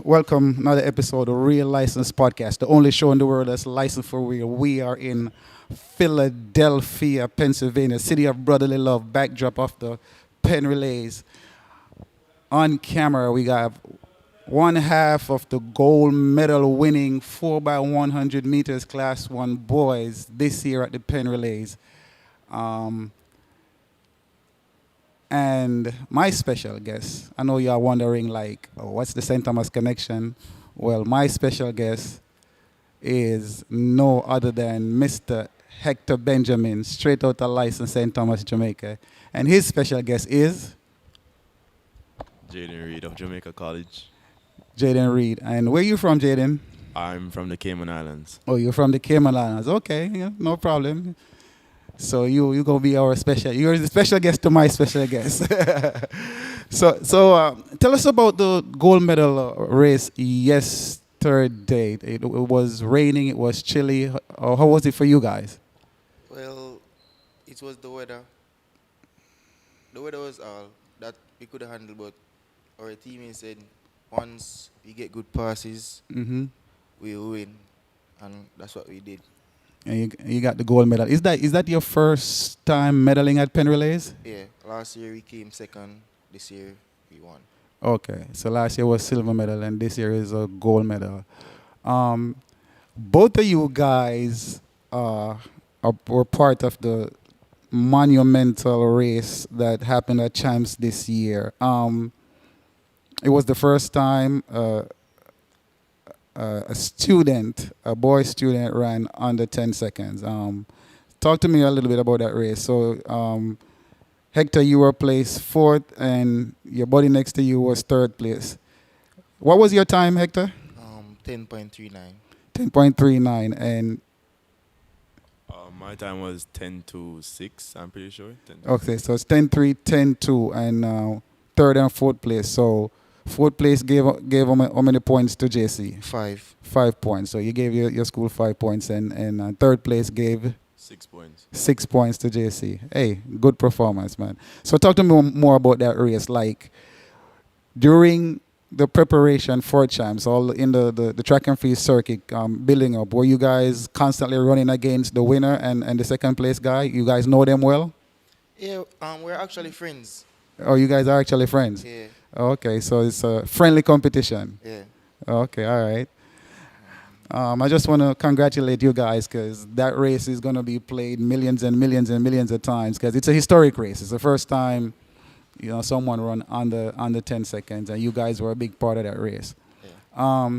Welcome another episode of Real License Podcast, the only show in the world that's licensed for real. We are in Philadelphia, Pennsylvania, city of brotherly love, backdrop of the Penn relays. On camera, we got one half of the gold medal winning 4x100 meters Class 1 boys this year at the Penn relays. And my special guest, I know you are wondering what's the St. Thomas connection? Well, my special guest is no other than Mr. Hector Benjamin, straight out of Lyssons St. Thomas, Jamaica. And his special guest is? Jaiden Reid of Jamaica College. Jaiden Reid. And where are you from, Jaiden? I'm from the Cayman Islands. Oh, you're from the Cayman Islands. Okay, yeah, no problem. So you're gonna be you're the special guest to my special guest. So tell us about the gold medal race yesterday. It was raining, it was chilly. How was it for you guys? Well, it was the weather. The weather was all that we could handle, but our teammate said once we get good passes, we will win, and that's what we did. And you got the gold medal. Is that your first time medaling at Penn Relays? Yeah, last year we came second. This year we won. Okay, so last year was silver medal, and this year is a gold medal. Both of you guys were part of the monumental race that happened at Champs this year. It was the first time a boy student ran under 10 seconds. Talk to me a little bit about that race. So, Hector, you were placed fourth, and your buddy next to you was third place. What was your time, Hector? 10.39. 10.39, and My time was 10-6, I'm pretty sure. 10 okay, so it's 10.3, 10.2, and third and fourth place. So fourth place gave how many points to JC? 5. 5 points. So you gave your school 5 points, and third place gave 6 points. 6 points to JC. Hey, good performance, man. So talk to me more about that race. Like during the preparation for Champs, all in the track and field circuit, building up, were you guys constantly running against the winner and the second place guy? You guys know them well? Yeah, we're actually friends. Oh, you guys are actually friends? Yeah. Okay, so it's a friendly competition. Yeah. Okay, all right. I just want to congratulate you guys because that race is going to be played millions and millions and millions of times because it's a historic race. It's the first time, someone run under 10 seconds, and you guys were a big part of that race. Yeah.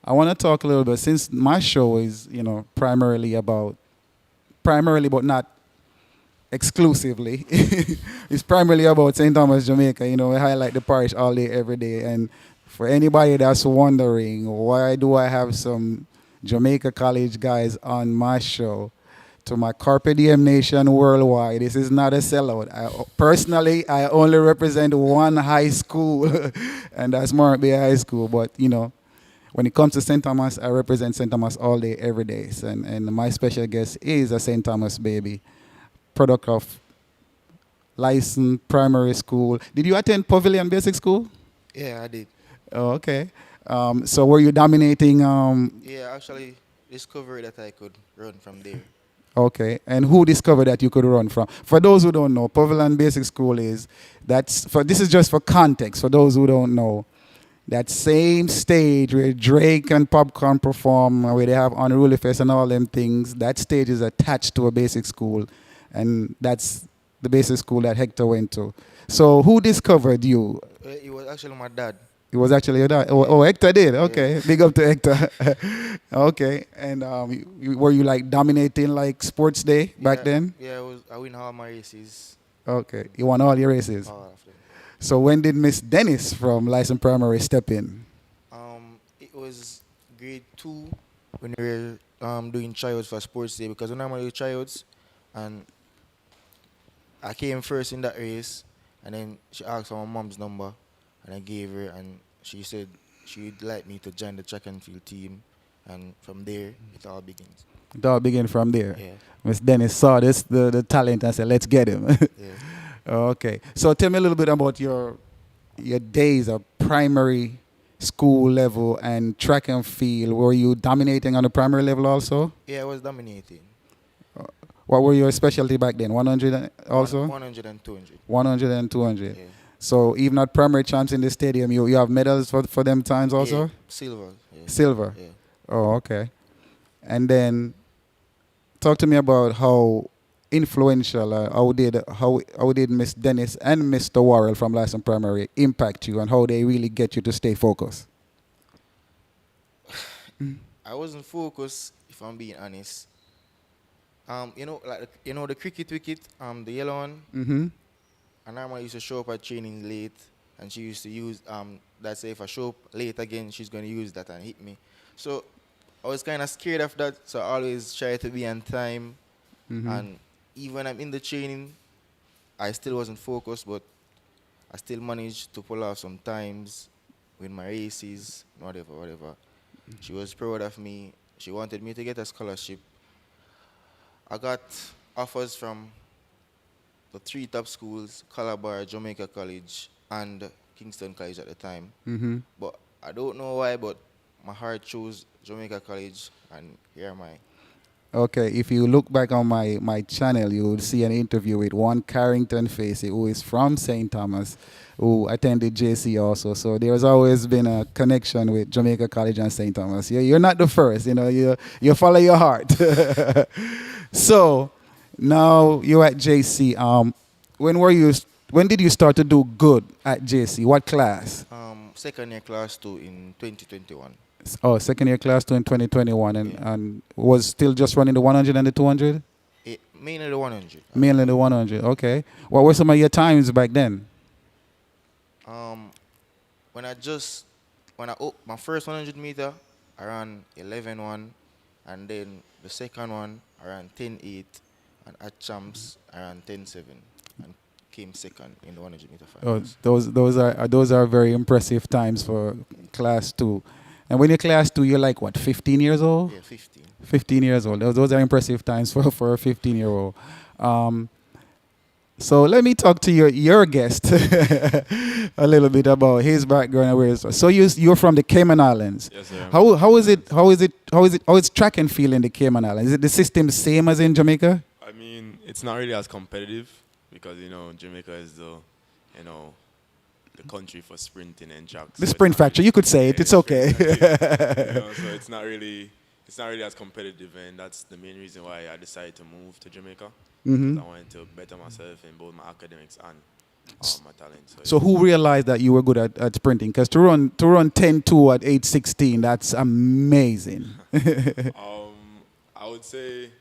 I want to talk a little bit, since my show is, primarily, but not exclusively. It's primarily about St. Thomas, Jamaica. We highlight the parish all day, every day. And for anybody that's wondering, why do I have some Jamaica College guys on my show? To my Carpe Diem Nation worldwide, this is not a sellout. Personally, I only represent one high school, and that's Morant Bay High School. But, when it comes to St. Thomas, I represent St. Thomas all day, every day. And my special guest is a St. Thomas baby, product of Lyssons Primary School. Did you attend Pavilion Basic School? Yeah, I did. Oh, okay. So were you dominating? Yeah, actually discovered that I could run from there. Okay. And who discovered that you could run from? For those who don't know, Pavilion Basic School this is just for context. For those who don't know, that same stage where Drake and Popcorn perform, where they have Unruly Fest and all them things, that stage is attached to a basic school. And that's the basic school that Hector went to. So who discovered you? It was actually my dad. It was actually your dad. Oh, Hector did. Okay, yeah. Big up to Hector. Okay, and were you dominating sports day back then? Yeah, I win all my races. Okay, you won all your races. All of them. So when did Miss Dennis from Lyssons Primary step in? It was grade 2 when we were doing tryouts for sports day, because when I'm doing tryouts, and I came first in that race, and then she asked for my mom's number. And I gave her, and she said she'd like me to join the track and field team. And from there, it all begins. It all began from there. Yeah. Miss Dennis saw the talent, and said, let's get him. Yeah. Okay. So tell me a little bit about your days of primary school level and track and field, were you dominating on the primary level also? Yeah, I was dominating. What were your specialty back then? 100 also? 100 and 200. 100 and 200. Yeah. So even at primary champs in the stadium, you have medals for them times also? Yeah, silver. Yeah. Silver. Yeah. Oh, okay. And then talk to me about how influential, how did Miss Dennis and Mr. Worrell from Lyssons Primary impact you, and how they really get you to stay focused? I wasn't focused, if I'm being honest. The cricket wicket, the yellow one. Mm-hmm. And normally used to show up at training late, and she used to use that say if I show up late again, she's going to use that and hit me. So I was kind of scared of that, so I always try to be on time. Mm-hmm. And even when I'm in the training, I still wasn't focused, but I still managed to pull off some times with my races, whatever. She was proud of me. She wanted me to get a scholarship. I got offers from the 3 top schools, Calabar, Jamaica College, and Kingston College at the time. Mm-hmm. But I don't know why, but my heart chose Jamaica College, and here am I. Okay, if you look back on my channel, you will see an interview with one Carrington Facey, who is from St. Thomas, who attended JC also. So there's always been a connection with Jamaica College and St. Thomas. You're not the first, you follow your heart. So now you're at JC. When did you start to do good at JC? What class? Second year class 2 in 2021. Oh, second year class 2 in 2021, Yeah. and was still just running the 100 and the 200? Mainly the 100. Mainly the 100, okay. What were some of your times back then? When my first 100 meter, I ran 11.1, and then the second one, I ran 10.8, and at champs, I ran 10.7, and came second in the 100 meter Oh, finals. those are very impressive times for class 2. And when you're class 2, you're like, what, 15 years old? Yeah, 15. 15 years old. Those are impressive times for a 15-year-old. So let me talk to your guest a little bit about his background and where he's from. So you're from the Cayman Islands. Yes, sir. How is track and field in the Cayman Islands? Is it the system same as in Jamaica? I mean, it's not really as competitive because, Jamaica is the country for sprinting and track. The sprint factory, you could say it. It's okay. So it's not really as competitive, and that's the main reason why I decided to move to Jamaica. Mhm. I wanted to better myself in both my academics and my talent. So who realized that you were good at sprinting? Because to run 10.2 at age 16, that's amazing. I would say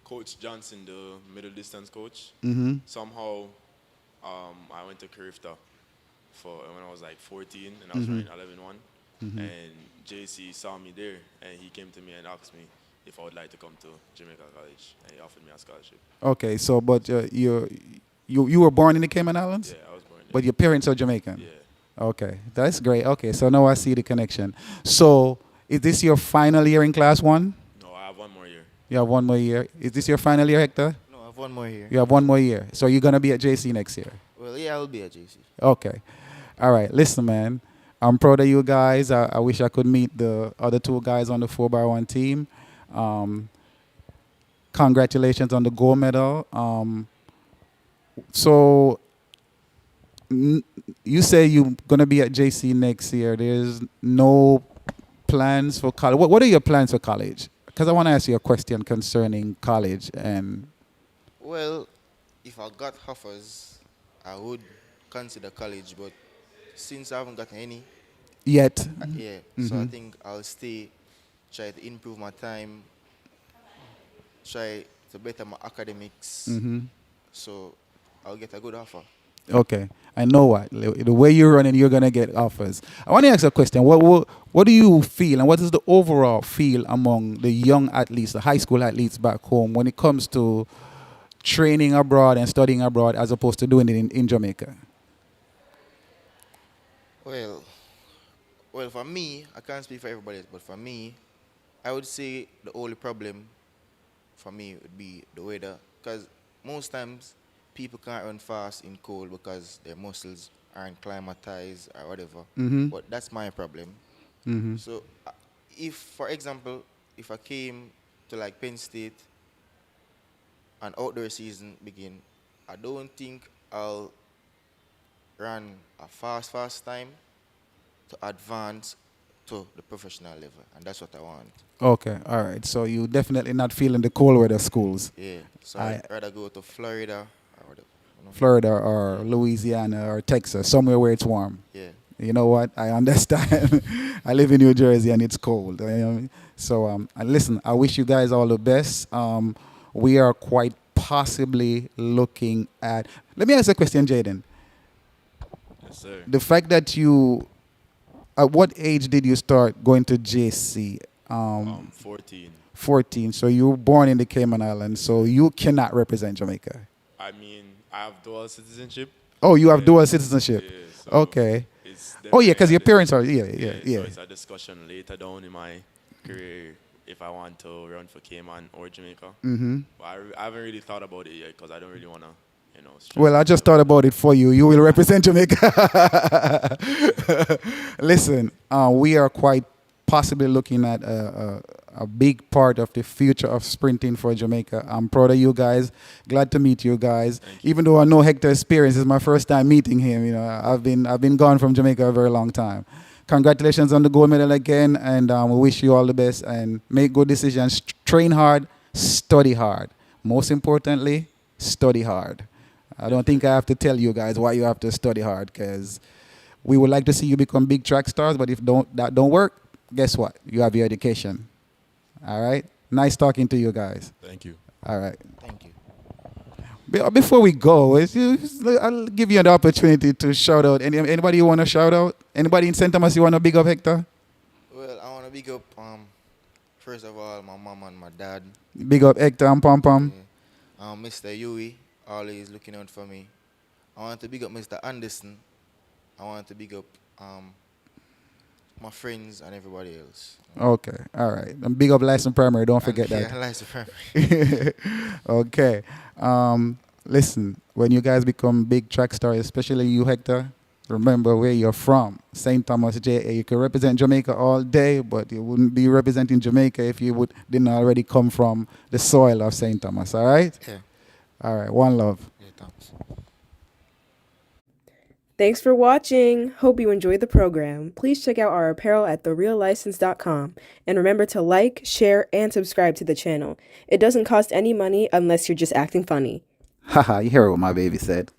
Coach Johnson, the middle distance coach. Mm-hmm. Somehow, I went to Carifta when I was like 14, and I was running 11.1. Mm-hmm. And JC saw me there, and he came to me and asked me if I would like to come to Jamaica College, and he offered me a scholarship. Okay, so but you were born in the Cayman Islands? Yeah, I was born there. But your parents are Jamaican? Yeah. Okay, that's great. Okay, so now I see the connection. So is this your final year in class 1? No, I have 1 more year. You have 1 more year. Is this your final year, Hector? No, I have 1 more here. You have 1 more year. So you're going to be at JC next year? Well, yeah, I'll be at JC. Okay. All right. Listen, man. I'm proud of you guys. I wish I could meet the other 2 guys on the 4x1 team. Congratulations on the gold medal. So you say you're going to be at JC next year. There's no plans for college. What are your plans for college? Because I want to ask you a question concerning college. And Well, if I got offers, I would consider college, but since I haven't gotten any, yet, so I think I'll stay, try to improve my time, try to better my academics, so I'll get a good offer. okay, I know what. The way you're running, you're going to get offers. I want to ask a question. What do you feel, and what is the overall feel among the young athletes, the high school athletes back home, when it comes to training abroad and studying abroad as opposed to doing it in Jamaica? Well, for me, I can't speak for everybody else, but for me, I would say the only problem for me would be the weather, because most times people can't run fast in cold because their muscles aren't climatized or whatever. Mm-hmm. But that's my problem. Mm-hmm. So, if, for example, if I came to like Penn State and outdoor season begin, I don't think I'll run a fast time to advance to the professional level, and that's what I want. Okay, all right. So you definitely not feeling the cold weather schools, Yeah, so I I'd rather go to Florida or the, Florida or Louisiana or Texas, somewhere where it's warm. yeah. You know what? I understand. I live in New Jersey and it's cold. So, and listen, I wish you guys all the best. We are quite possibly looking at. Let me ask a question, Jaden. Yes, sir. The fact that you, at what age did you start going to JC? 14. 14. So you were born in the Cayman Islands. So you cannot represent Jamaica. I mean, I have dual citizenship. Oh, you have Yeah. dual citizenship. Yeah, so Okay. it's Oh yeah, definitely because a your parents are. Yeah, yeah, yeah. So it's a discussion later down in my career if I want to run for Cayman or Jamaica. Mm-hmm. But I haven't really thought about it yet because I don't really want to, stress Well, I just myself. thought about it for you. You will represent Jamaica. Listen, we are quite possibly looking at a big part of the future of sprinting for Jamaica. I'm proud of you guys. Glad to meet you guys. Thank you. Even though I know Hector experience is my first time meeting him, I've been gone from Jamaica a very long time. Congratulations on the gold medal again, and we wish you all the best and make good decisions. Train hard, study hard. Most importantly, study hard. I don't think I have to tell you guys why you have to study hard, because we would like to see you become big track stars, but if that don't work, guess what? You have your education. All right? Nice talking to you guys. Thank you. All right. Thank you. Before we go, I'll give you an opportunity to shout out. Anybody you want to shout out? Anybody in St. Thomas you want to big up, Hector? Well, I want to big up, first of all, my mom and my dad. Big up Hector and Pom Pom. Mr. Yui, always looking out for me. I want to big up Mr. Anderson. I want to big up my friends and everybody else. Okay. All right. And big up Lyssons Primary. Don't forget that. Yeah, Lyssons Primary. Okay. Listen, when you guys become big track stars, especially you, Hector, remember where you're from. St. Thomas, JA. You can represent Jamaica all day, but you wouldn't be representing Jamaica if you didn't already come from the soil of St. Thomas. All right? Yeah. All right. One love. Yeah, thanks. Thanks for watching. Hope you enjoyed the program. Please check out our apparel at thereallicense.com. And remember to like, share, and subscribe to the channel. It doesn't cost any money unless you're just acting funny. Haha, you hear what my baby said.